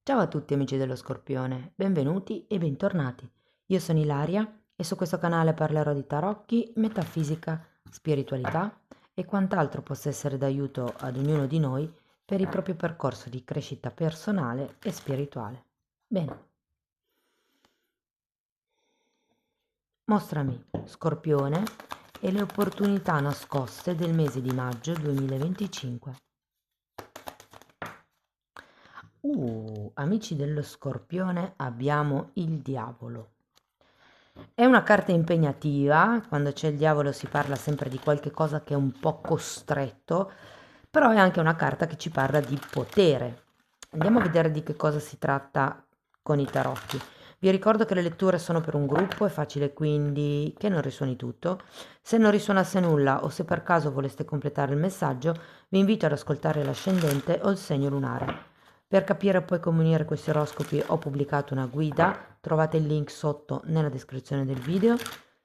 Ciao a tutti amici dello Scorpione, benvenuti e bentornati. Io sono Ilaria e su questo canale parlerò di tarocchi, metafisica, spiritualità e quant'altro possa essere d'aiuto ad ognuno di noi per il proprio percorso di crescita personale e spirituale. Bene, mostrami, Scorpione, e le opportunità nascoste del mese di maggio 2025. Amici dello Scorpione, abbiamo il diavolo. È una carta impegnativa, quando c'è il diavolo si parla sempre di qualche cosa che è un po' costretto, però è anche una carta che ci parla di potere. Andiamo a vedere di che cosa si tratta con i tarocchi. Vi ricordo che le letture sono per un gruppo, è facile quindi che non risuoni tutto. Se non risuonasse nulla o se per caso voleste completare il messaggio, vi invito ad ascoltare l'ascendente o il segno lunare. Per capire poi come unire questi oroscopi ho pubblicato una guida, trovate il link sotto nella descrizione del video.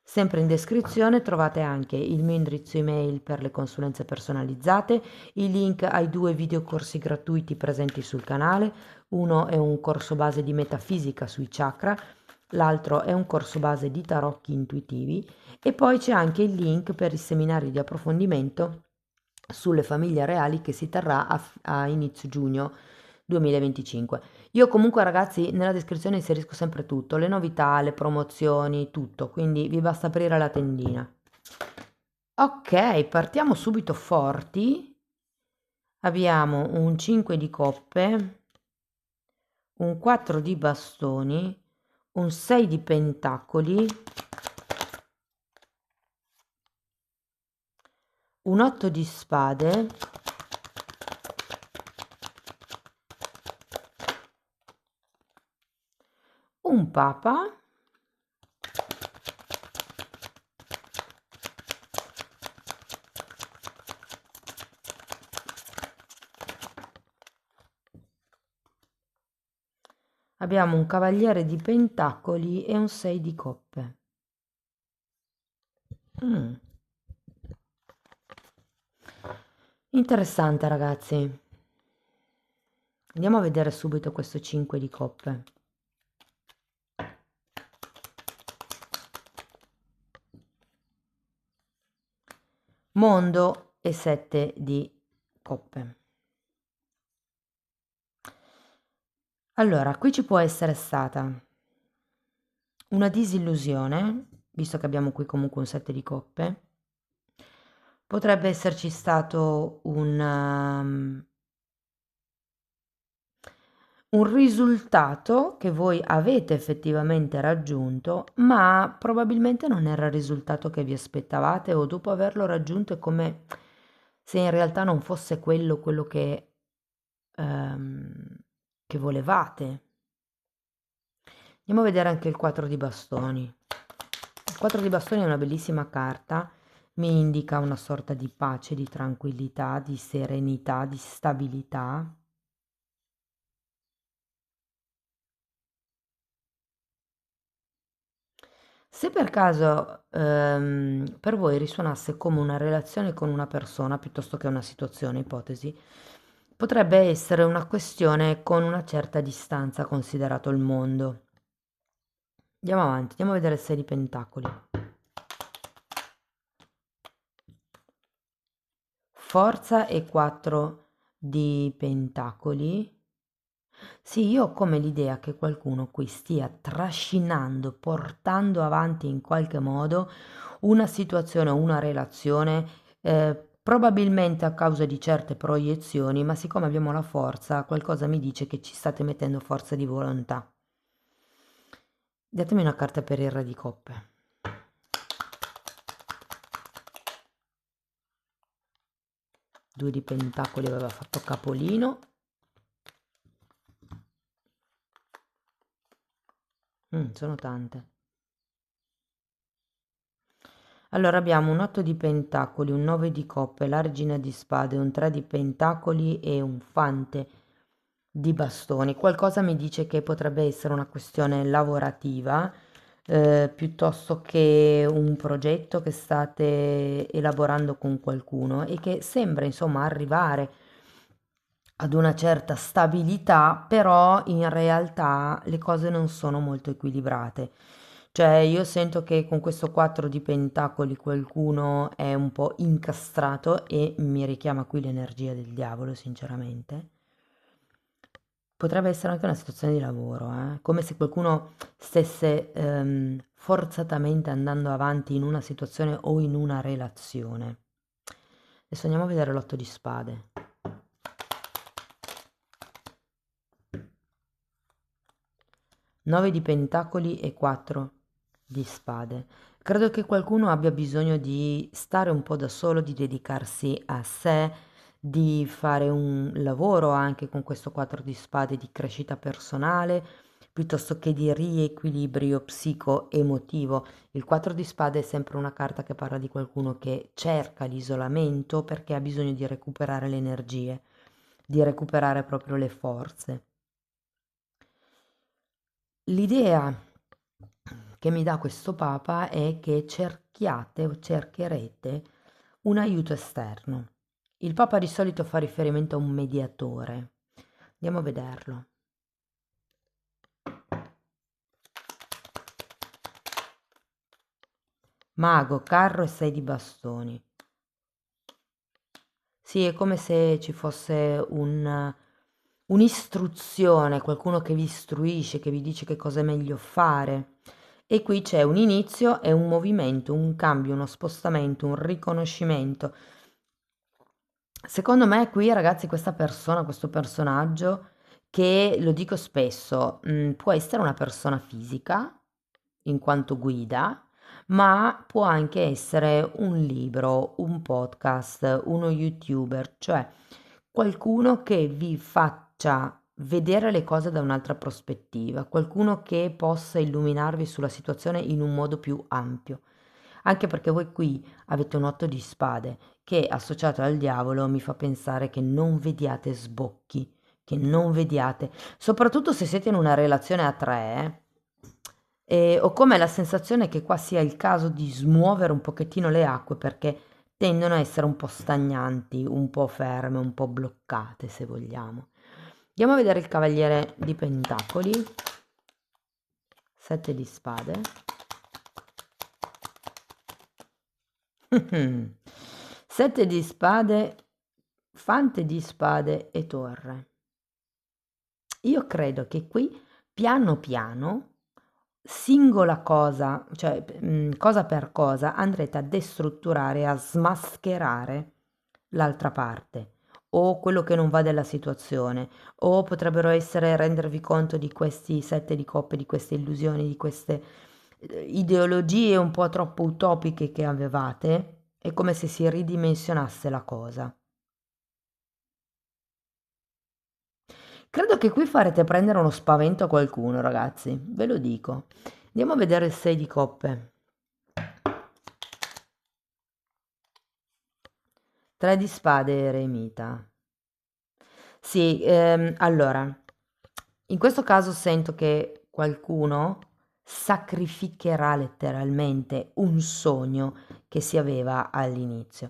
Sempre in descrizione trovate anche il mio indirizzo email per le consulenze personalizzate, i link ai due videocorsi gratuiti presenti sul canale. Uno è un corso base di metafisica sui chakra, l'altro è un corso base di tarocchi intuitivi e poi c'è anche il link per il seminario di approfondimento sulle famiglie reali che si terrà a inizio giugno 2025. Io comunque ragazzi nella descrizione inserisco sempre tutto, le novità, le promozioni, tutto, quindi vi basta aprire la tendina. Ok, partiamo subito forti. Abbiamo un 5 di coppe, un 4 di bastoni, un 6 di pentacoli, un 8 di spade, un papa, abbiamo un cavaliere di pentacoli e un 6 di coppe. Interessante ragazzi. Andiamo a vedere subito questo 5 di coppe. Mondo e 7 di coppe. Allora, qui ci può essere stata una disillusione, visto che abbiamo qui comunque un 7 di coppe. Potrebbe esserci stato un risultato che voi avete effettivamente raggiunto, ma probabilmente non era il risultato che vi aspettavate o dopo averlo raggiunto è come se in realtà non fosse quello che volevate. Andiamo a vedere anche il 4 di bastoni. Il 4 di bastoni è una bellissima carta, mi indica una sorta di pace, di tranquillità, di serenità, di stabilità. Se per caso per voi risuonasse come una relazione con una persona piuttosto che una situazione, ipotesi, potrebbe essere una questione con una certa distanza considerato il mondo. Andiamo avanti, andiamo a vedere il 6 di pentacoli. Forza e 4 di pentacoli. Sì, io ho come l'idea che qualcuno qui stia trascinando, portando avanti in qualche modo una situazione o una relazione, probabilmente a causa di certe proiezioni, ma siccome abbiamo la forza, qualcosa mi dice che ci state mettendo forza di volontà. Datemi una carta per il re di coppe. Due di pentacoli aveva fatto capolino. Sono tante. Allora abbiamo un 8 di pentacoli, un 9 di coppe, la regina di spade, un 3 di pentacoli e un fante di bastoni. Qualcosa mi dice che potrebbe essere una questione lavorativa, piuttosto che un progetto che state elaborando con qualcuno e che sembra insomma arrivare ad una certa stabilità, però in realtà le cose non sono molto equilibrate. Cioè, io sento che con questo 4 di pentacoli qualcuno è un po' incastrato e mi richiama qui l'energia del diavolo, sinceramente. Potrebbe essere anche una situazione di lavoro, come se qualcuno stesse forzatamente andando avanti in una situazione o in una relazione. Adesso andiamo a vedere l'otto di spade. 9 di pentacoli e 4 di spade. Credo che qualcuno abbia bisogno di stare un po' da solo, di dedicarsi a sé, di fare un lavoro anche con questo 4 di spade di crescita personale, piuttosto che di riequilibrio psico-emotivo. Il 4 di spade è sempre una carta che parla di qualcuno che cerca l'isolamento perché ha bisogno di recuperare le energie, di recuperare proprio le forze. L'idea che mi dà questo Papa è che cerchiate o cercherete un aiuto esterno. Il Papa di solito fa riferimento a un mediatore. Andiamo a vederlo. Mago, carro e 6 di bastoni. Sì, è come se ci fosse un'istruzione, qualcuno che vi istruisce, che vi dice che cosa è meglio fare. E qui c'è un inizio e un movimento, un cambio, uno spostamento, un riconoscimento. Secondo me qui, ragazzi, questa persona, questo personaggio, che lo dico spesso, può essere una persona fisica, in quanto guida, ma può anche essere un libro, un podcast, uno youtuber, cioè qualcuno che vi faccia vedere le cose da un'altra prospettiva, qualcuno che possa illuminarvi sulla situazione in un modo più ampio. Anche perché voi qui avete un 8 di spade che associato al diavolo mi fa pensare che non vediate sbocchi, che non vediate, soprattutto se siete in una relazione a tre, ho come la sensazione che qua sia il caso di smuovere un pochettino le acque perché tendono a essere un po' stagnanti, un po' ferme, un po' bloccate se vogliamo. Andiamo a vedere il cavaliere di pentacoli, 7 di spade. 7 di spade, fante di spade e torre. Io credo che qui piano piano, singola cosa, cioè cosa per cosa, andrete a destrutturare, a smascherare l'altra parte o quello che non va della situazione, o potrebbero essere rendervi conto di questi 7 di coppe, di queste illusioni, di queste ideologie un po' troppo utopiche che avevate. È come se si ridimensionasse la cosa. Credo che qui farete prendere uno spavento a qualcuno, ragazzi, ve lo dico. Andiamo a vedere il 6 di coppe. 3 di spade, eremita. Sì, allora, in questo caso sento che qualcuno sacrificherà letteralmente un sogno che si aveva all'inizio.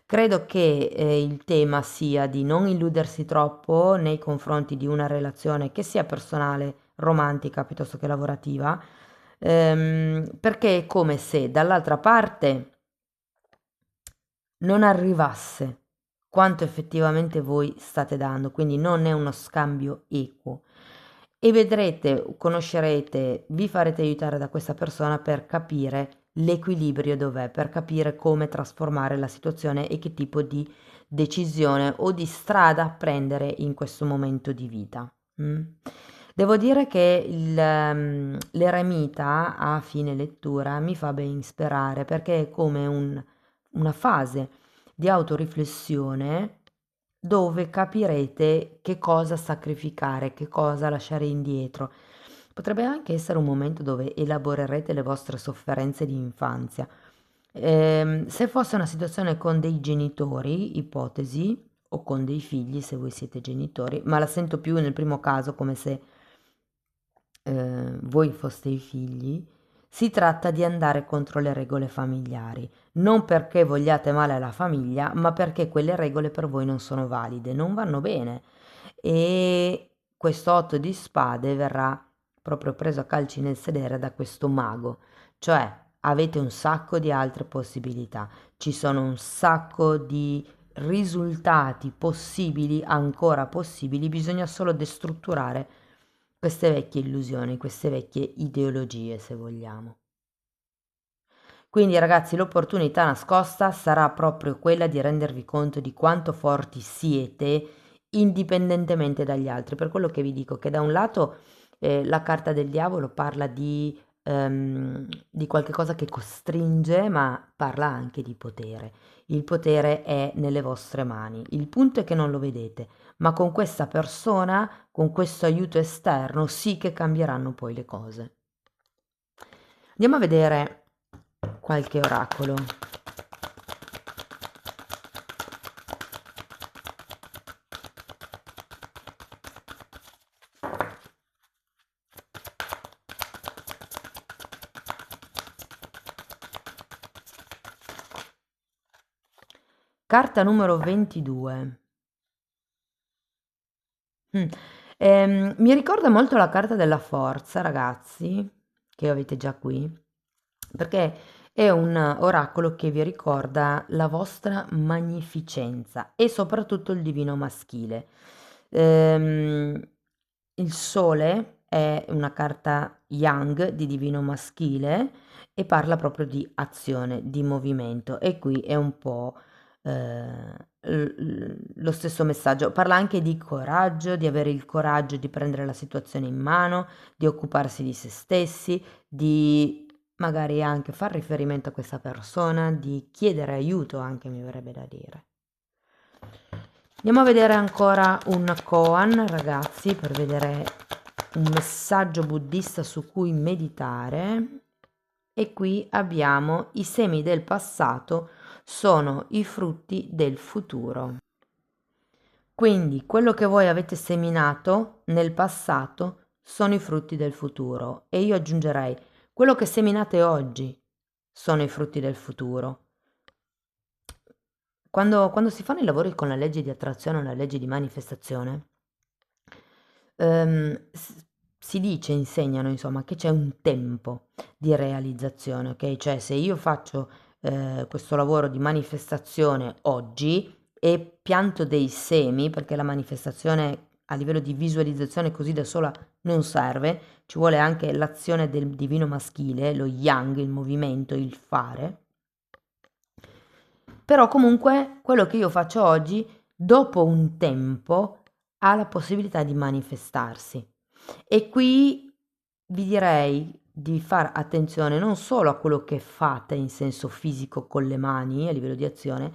Credo che il tema sia di non illudersi troppo nei confronti di una relazione che sia personale, romantica piuttosto che lavorativa, perché è come se dall'altra parte non arrivasse quanto effettivamente voi state dando, quindi non è uno scambio equo. E vedrete, conoscerete, vi farete aiutare da questa persona per capire l'equilibrio dov'è, per capire come trasformare la situazione e che tipo di decisione o di strada prendere in questo momento di vita. Devo dire che l'eremita a fine lettura mi fa ben sperare perché è come una fase di autoriflessione dove capirete che cosa sacrificare, che cosa lasciare indietro. Potrebbe anche essere un momento dove elaborerete le vostre sofferenze di infanzia. Se fosse una situazione con dei genitori, ipotesi, o con dei figli se voi siete genitori, ma la sento più nel primo caso come se voi foste i figli, si tratta di andare contro le regole familiari, non perché vogliate male alla famiglia, ma perché quelle regole per voi non sono valide, non vanno bene. e questo 8 di spade verrà proprio preso a calci nel sedere da questo mago, cioè avete un sacco di altre possibilità, ci sono un sacco di risultati possibili, ancora possibili, bisogna solo destrutturare queste vecchie illusioni, queste vecchie ideologie, se vogliamo. Quindi ragazzi, l'opportunità nascosta sarà proprio quella di rendervi conto di quanto forti siete indipendentemente dagli altri. Per quello che vi dico che da un lato la carta del diavolo parla di qualche cosa che costringe, ma parla anche di potere. Il potere è nelle vostre mani. Il punto è che non lo vedete, ma con questa persona, con questo aiuto esterno, sì che cambieranno poi le cose. Andiamo a vedere qualche oracolo. Carta numero 22. Mm. Mi ricorda molto la carta della forza, ragazzi, che avete già qui, perché è un oracolo che vi ricorda la vostra magnificenza e soprattutto il divino maschile. Ehm, il sole è una carta yang di divino maschile e parla proprio di azione, di movimento e qui è un po' lo stesso messaggio. Parla anche di coraggio, di avere il coraggio di prendere la situazione in mano, di occuparsi di se stessi, di magari anche far riferimento a questa persona, di chiedere aiuto anche, mi verrebbe da dire. Andiamo a vedere ancora un koan, ragazzi, per vedere un messaggio buddista su cui meditare. E qui abbiamo i semi del passato sono i frutti del futuro. Quindi quello che voi avete seminato nel passato sono i frutti del futuro e io aggiungerei quello che seminate oggi sono i frutti del futuro. Quando si fanno i lavori con la legge di attrazione o la legge di manifestazione, si dice, insegnano insomma che c'è un tempo di realizzazione, ok? Cioè se io faccio questo lavoro di manifestazione oggi e pianto dei semi, perché la manifestazione a livello di visualizzazione così da sola non serve, ci vuole anche l'azione del divino maschile, lo yang, il movimento, il fare. Però comunque quello che io faccio oggi, dopo un tempo, ha la possibilità di manifestarsi. E qui vi direi di fare attenzione non solo a quello che fate in senso fisico con le mani a livello di azione,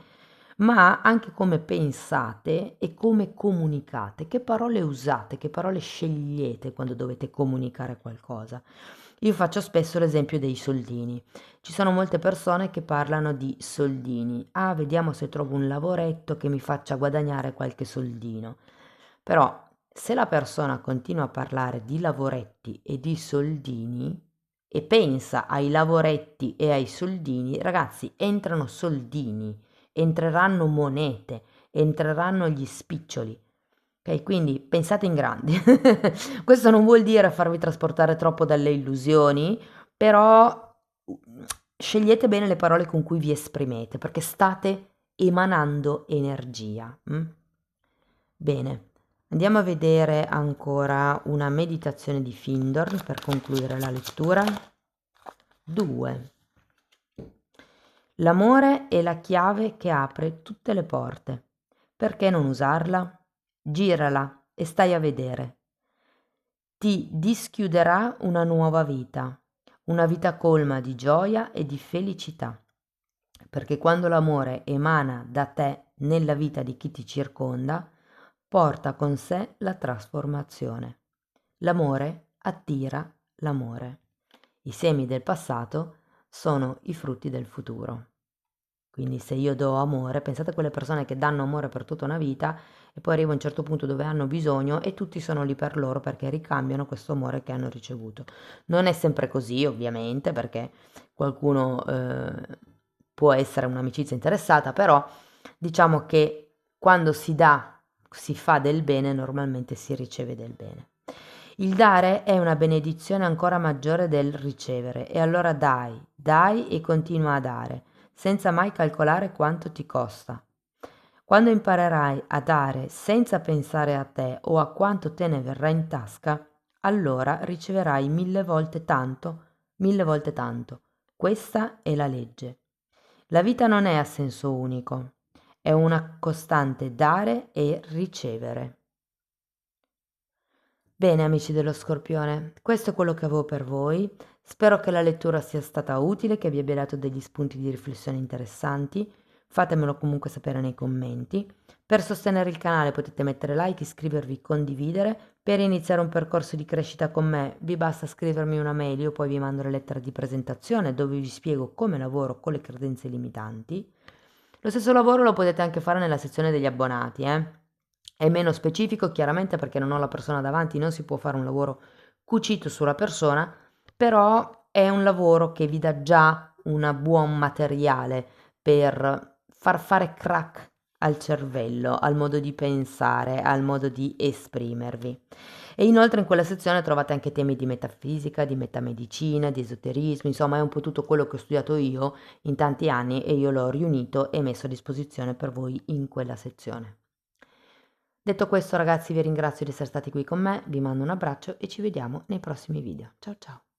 ma anche come pensate e come comunicate, che parole usate, che parole scegliete quando dovete comunicare qualcosa. Io faccio spesso l'esempio dei soldini. Ci sono molte persone che parlano di soldini. Ah, vediamo se trovo un lavoretto che mi faccia guadagnare qualche soldino. Però se la persona continua a parlare di lavoretti e di soldini e pensa ai lavoretti e ai soldini, ragazzi, entrano soldini, entreranno monete, entreranno gli spiccioli. Ok, quindi pensate in grandi. Questo non vuol dire farvi trasportare troppo dalle illusioni, però scegliete bene le parole con cui vi esprimete, perché state emanando energia. Bene, andiamo a vedere ancora una meditazione di Findorn per concludere la lettura. 2. L'amore è la chiave che apre tutte le porte. Perché non usarla? Girala e stai a vedere. Ti dischiuderà una nuova vita, una vita colma di gioia e di felicità. Perché quando l'amore emana da te nella vita di chi ti circonda, porta con sé la trasformazione. L'amore attira l'amore. I semi del passato sono i frutti del futuro. Quindi se io do amore, pensate a quelle persone che danno amore per tutta una vita e poi arriva un certo punto dove hanno bisogno e tutti sono lì per loro perché ricambiano questo amore che hanno ricevuto. Non è sempre così, ovviamente, perché qualcuno può essere un'amicizia interessata, però diciamo che quando si dà si fa del bene, normalmente si riceve del bene. Il dare è una benedizione ancora maggiore del ricevere, e allora dai, dai e continua a dare, senza mai calcolare quanto ti costa. Quando imparerai a dare senza pensare a te o a quanto te ne verrà in tasca, allora riceverai 1000 volte tanto, 1000 volte tanto. Questa è la legge. La vita non è a senso unico, è una costante dare e ricevere. Bene, amici dello Scorpione, questo è quello che avevo per voi. Spero che la lettura sia stata utile, che vi abbia dato degli spunti di riflessione interessanti. Fatemelo comunque sapere nei commenti. Per sostenere il canale potete mettere like, iscrivervi, condividere. Per iniziare un percorso di crescita con me vi basta scrivermi una mail, io poi vi mando la lettera di presentazione dove vi spiego come lavoro con le credenze limitanti. Lo stesso lavoro lo potete anche fare nella sezione degli abbonati, È meno specifico chiaramente perché non ho la persona davanti, non si può fare un lavoro cucito sulla persona, però è un lavoro che vi dà già un buon materiale per far fare crack al cervello, al modo di pensare, al modo di esprimervi. E inoltre in quella sezione trovate anche temi di metafisica, di metamedicina, di esoterismo, insomma è un po' tutto quello che ho studiato io in tanti anni e io l'ho riunito e messo a disposizione per voi in quella sezione. Detto questo ragazzi vi ringrazio di essere stati qui con me, vi mando un abbraccio e ci vediamo nei prossimi video. Ciao ciao!